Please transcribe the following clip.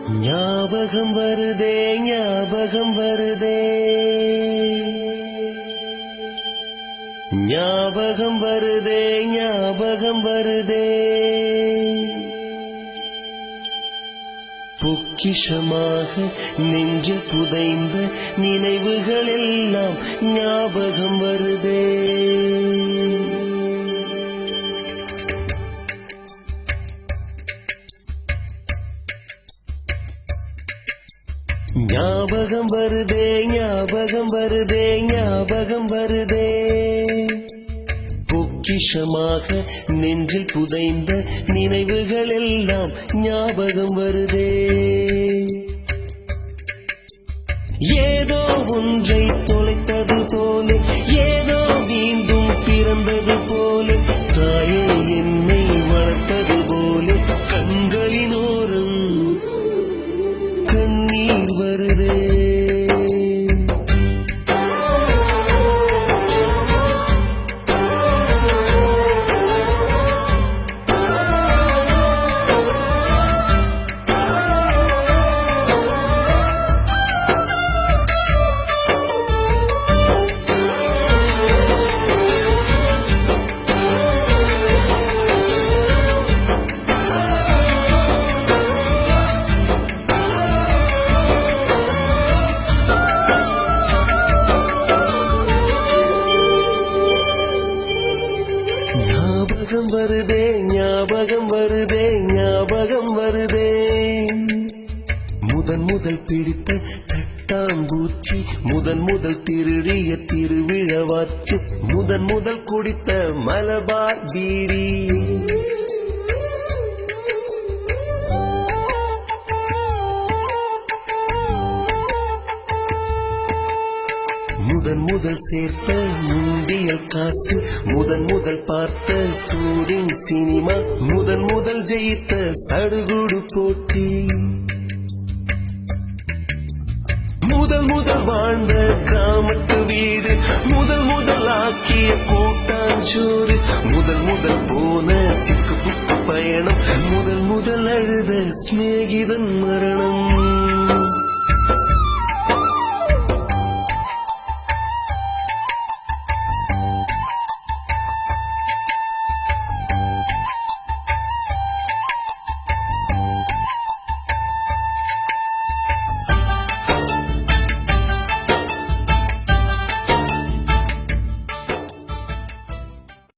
ஞாபகம் வருதே ஞாபகம் வருதே ஞாபகம் வருதே ஞாபகம் வருதே பொக்கிஷமாக நெஞ்சில் புதைந்த நினைவுகள் எல்லாம் ஞாபகம் வருதே ஞாபகம் வருதே ஞாபகம் வருதே ஞாபகம் வருதே பொக்கிஷமாக நெஞ்சில் புதைந்த நினைவுகள் எல்லாம் ஞாபகம் வருதே ஏதோ ஒன்றை தொலைத்தது போல ஏதோ மீண்டும் பிறந்தது போல தாயே என்னை வளர்த்தது போல கண்களினோரம் கண்ணீர் வருதே ஞாபகம் வருதே ஞாபகம் வருதே ஞாபகம் வருதே முதல் பிடித்த தட்டாம்பூச்சி முதல் திருடிய திருவிழவாச்சு முதல் குடித்த மலபார் பீடி முதல் சேர்த்த முண்டியல் காசு முதல் பார்த்த டூரிங் சினிமா முதல் ஜெயித்த சடுகுடு போட்டி முதல் வாழ்ந்த கிராமத்து வீடு முதல் ஆக்கிய கூட்டாஞ்சோறு முதல் போன சிக்கு புக்கு பயணம் முதல் அழுத சிநேகிதன் மரணம்